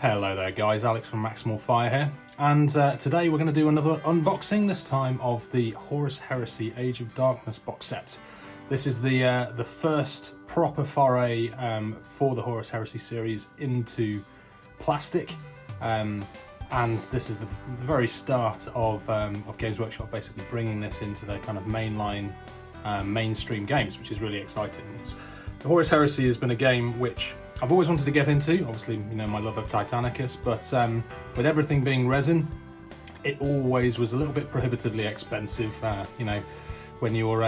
Hello there guys, Alex from Maximal Fire here, and today we're going to do another unboxing, this time of the Horus Heresy Age of Darkness box set. This is the first proper foray for the Horus Heresy series into plastic, and this is the very start of Games Workshop basically bringing this into their kind of mainline mainstream games, which is really exciting. The Horus Heresy has been a game which I've always wanted to get into, obviously, you know, my love of Titanicus, but with everything being resin, it always was a little bit prohibitively expensive. You know, when you've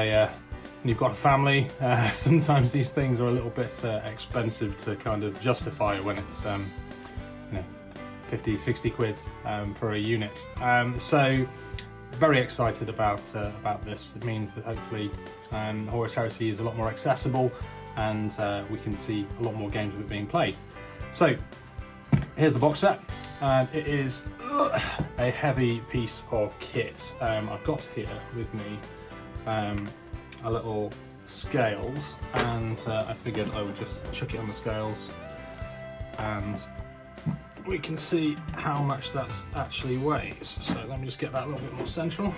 got a family, sometimes these things are a little bit expensive to kind of justify when it's, you know, 50, 60 quid for a unit. So, very excited about this. It means that hopefully Horus Heresy is a lot more accessible, and we can see a lot more games of it being played. So here's the box set. It is a heavy piece of kit. I've got here with me a little scales, and I figured I would just chuck it on the scales and we can see how much that actually weighs. So let me just get that a little bit more central.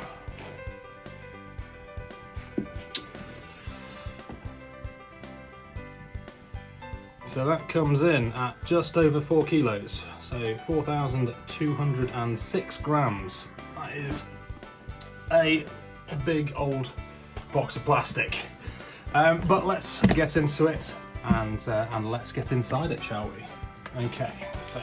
So that comes in at just over 4 kilos, so 4,206 grams. That is a big old box of plastic. But let's get into it and let's get inside it, shall we? Okay, so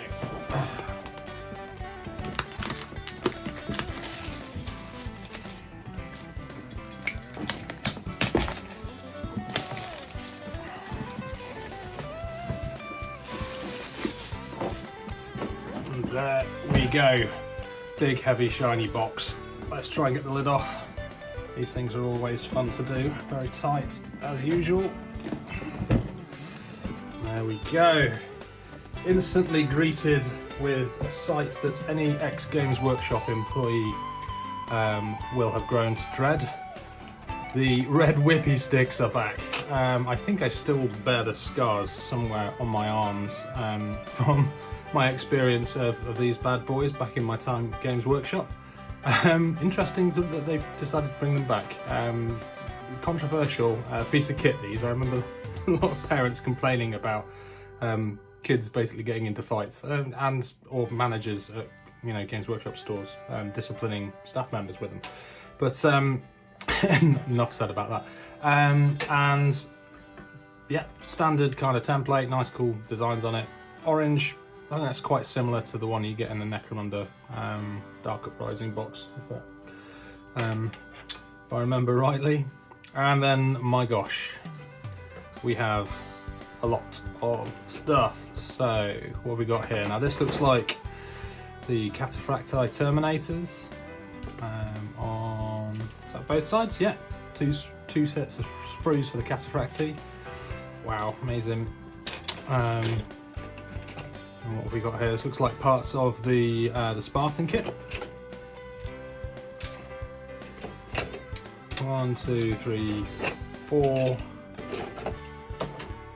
there we go. Big, heavy, shiny box. Let's try and get the lid off. These things are always fun to do. Very tight, as usual. There we go. Instantly greeted with a sight that any ex-Games Workshop employee will have grown to dread. The red whippy sticks are back. I think I still bear the scars somewhere on my arms from my experience of these bad boys back in my time at Games Workshop. Interesting that they've decided to bring them back. Controversial piece of kit, these. I remember a lot of parents complaining about kids basically getting into fights or managers at, you know, Games Workshop stores disciplining staff members with them. But enough said about that. And yeah, standard kind of template, nice cool designs on it. Orange. I think that's quite similar to the one you get in the Necromunda Dark Uprising box, if I remember rightly. And then, my gosh, we have a lot of stuff. So, what have we got here? Now, this looks like the Cataphracti Terminators on, is that both sides? Yeah, two sets of sprues for the Cataphracti. Wow, amazing. And what have we got here? This looks like parts of the Spartan kit. 1, 2, 3, 4,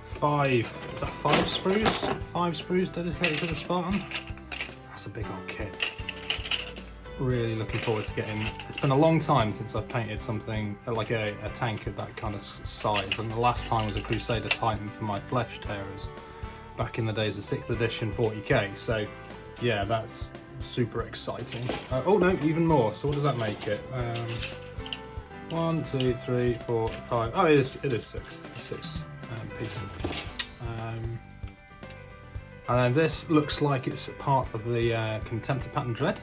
5. Is that 5 sprues? 5 sprues dedicated to the Spartan. That's a big old kit. Really looking forward to getting. It's been a long time since I've painted something like a tank of that kind of size, and the last time was a Crusader Titan for my Flesh Tearers back in the days of 6th edition 40k. So yeah, that's super exciting. Oh no, even more. So what does that make it? 1, 2, 3, 4, 5. Oh, it is 6 pieces. And then this looks like it's part of the Contemptor Pattern Dread.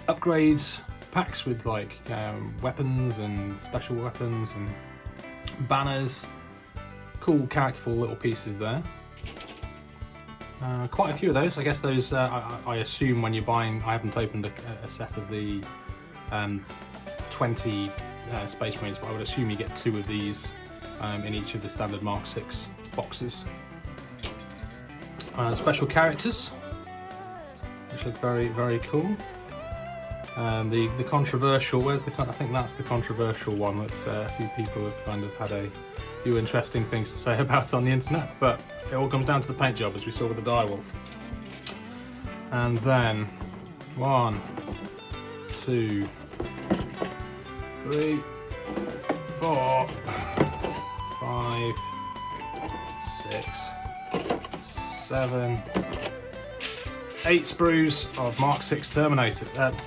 Upgrades packs with like weapons and special weapons and banners. Cool, characterful little pieces there. Quite a few of those. I guess those, I assume when you're buying, I haven't opened a set of the 20 Space Marines, but I would assume you get 2 of these in each of the standard Mark 6 boxes. Special characters, which look very, very cool. The controversial, I think that's the controversial one that a few people have kind of had a few interesting things to say about on the internet, but it all comes down to the paint job, as we saw with the Direwolf. And then 1, 2, 3, 4, 5, 6, 7, 8 sprues of Mark 6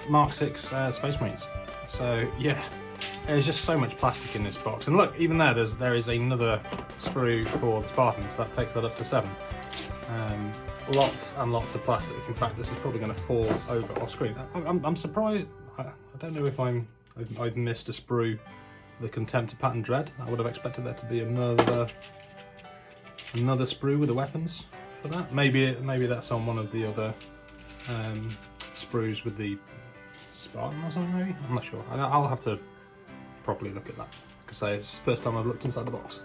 Mark 6 Space Marines. So yeah, there's just so much plastic in this box. And look, even there is another sprue for the Spartans. That takes that up to 7. Lots and lots of plastic. In fact, this is probably going to fall over off screen. I'm surprised. I don't know if I've missed a sprue. The Contemptor Pattern Dread. I would have expected there to be another sprue with the weapons for that. Maybe that's on one of the other sprues with the Spartan or something. Maybe, I'm not sure. I'll have to properly look at that, because it's the first time I've looked inside the box.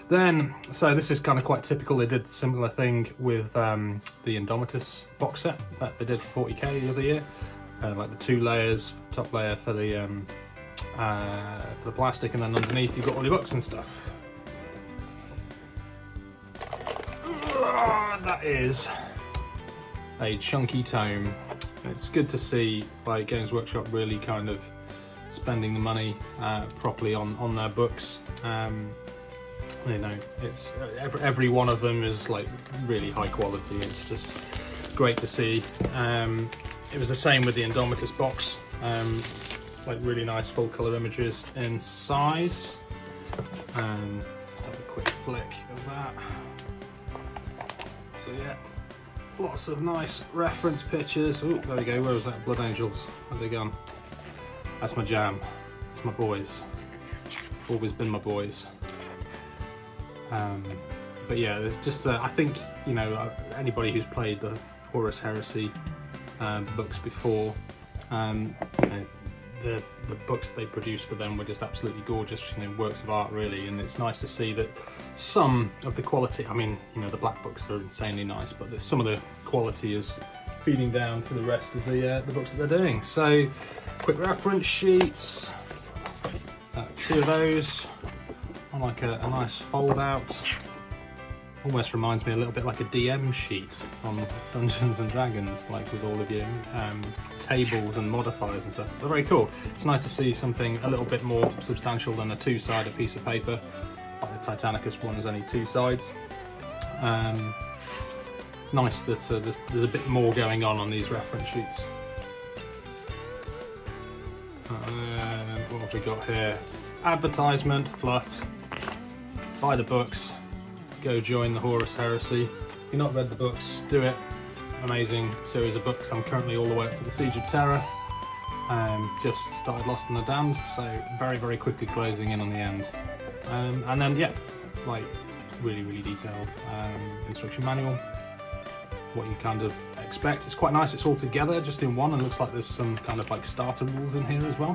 Then, so this is kind of quite typical. They did a similar thing with the Indomitus box set that they did for 40k the other year. Like the 2 layers, top layer for the plastic, and then underneath you've got all your books and stuff. That is a chunky tome. It's good to see like Games Workshop really kind of spending the money properly on their books. You know, it's every one of them is like really high quality. It's just great to see. It was the same with the Indomitus box. Like really nice full colour images inside. Just have a quick flick of that. So yeah, lots of nice reference pictures. Oh, there we go. Where was that? Blood Angels. Where they gone? That's my jam. It's my boys. Always been my boys. But yeah, there's just I think, you know, anybody who's played the Horus Heresy books before, you know, the books they produced for them were just absolutely gorgeous, you know, works of art really. And it's nice to see that some of the quality, I mean, you know, the black books are insanely nice, but that some of the quality is feeding down to the rest of the books that they're doing. So quick reference sheets, 2 of those on like a nice fold out. Almost reminds me a little bit like a DM sheet on Dungeons and Dragons, like with all of your tables and modifiers and stuff. They're very cool. It's nice to see something a little bit more substantial than a 2-sided piece of paper. Like the Titanicus one is only 2 sides. Nice that there's a bit more going on these reference sheets. What have we got here? Advertisement, fluffed. Buy the books. Go join the Horus Heresy. If you've not read the books, do it. Amazing series of books. I'm currently all the way up to the Siege of Terror. Just started Lost in the Damned, so very, very quickly closing in on the end. And then, yeah, like really, really detailed instruction manual. What you kind of expect. It's quite nice. It's all together just in one, and looks like there's some kind of like starter rules in here as well,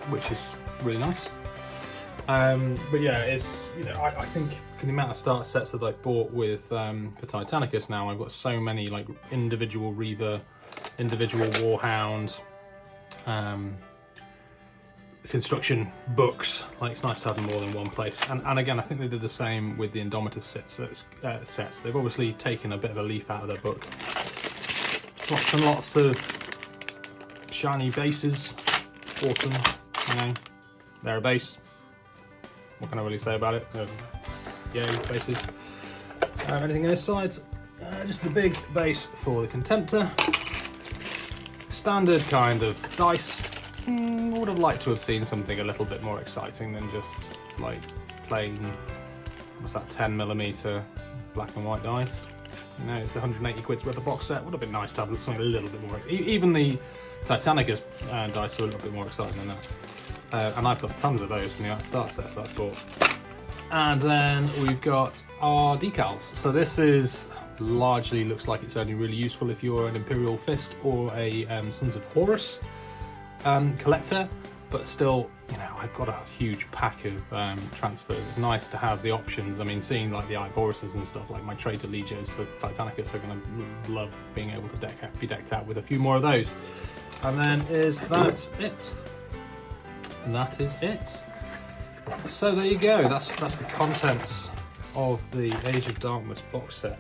which is really nice. But yeah, it's, you know, I think the amount of starter sets that I bought with for Titanicus now, I've got so many like individual Reaver, individual Warhound, construction books. Like, it's nice to have them all in one place. And again, I think they did the same with the Indomitus sets. They've obviously taken a bit of a leaf out of their book. Lots and lots of shiny bases. Awesome, you know, they're a base. What can I really say about it? Yay, bases. Anything on this side? Just the big base for the Contemptor. Standard kind of dice. Would have liked to have seen something a little bit more exciting than just like plain, what's that, 10mm black and white dice. You know, it's 180 quid's worth of box set. Would have been nice to have something a little bit more exciting. Even the Titanicus dice are a little bit more exciting than that. And I've got tons of those from the start sets that I bought. And then we've got our decals. So this is largely looks like it's only really useful if you're an Imperial Fist or a Sons of Horus collector, but still, you know, I've got a huge pack of transfers. It's nice to have the options. I mean, seeing like the Eye of Horuses and stuff, like my Traitor Legios for Titanicus are going to love being able to be decked out with a few more of those. And then is that it? And that is it. So there you go, that's the contents of the Age of Darkness box set.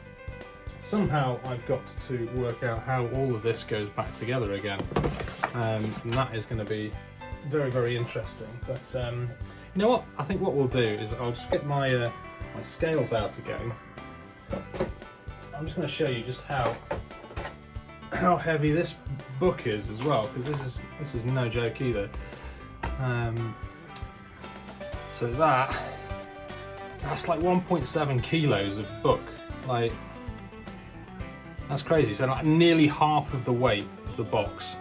Somehow I've got to work out how all of this goes back together again, and that is going to be very, very interesting. But you know what? I think what we'll do is I'll just get my my scales out again. I'm just going to show you just how heavy this book is as well, because this is no joke either. So that's like 1.7 kilos of book. Like, that's crazy. So like nearly half of the weight of the box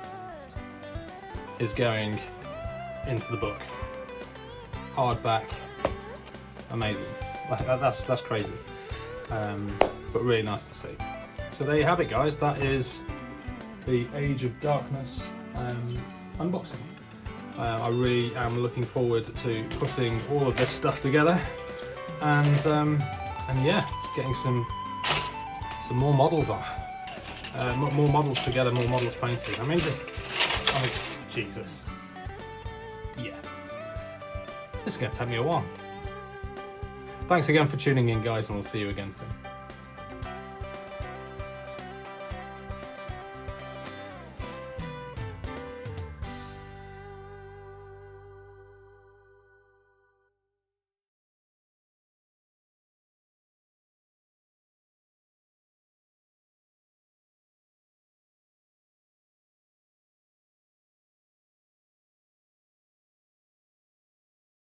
is going into the book. Hardback, amazing. That's crazy, but really nice to see. So there you have it, guys. That is the Age of Darkness unboxing. I really am looking forward to putting all of this stuff together, and yeah, getting some more models on, more models together, more models painted. I mean, Jesus, yeah, this is going to take me a while. Thanks again for tuning in, guys, and we'll see you again soon.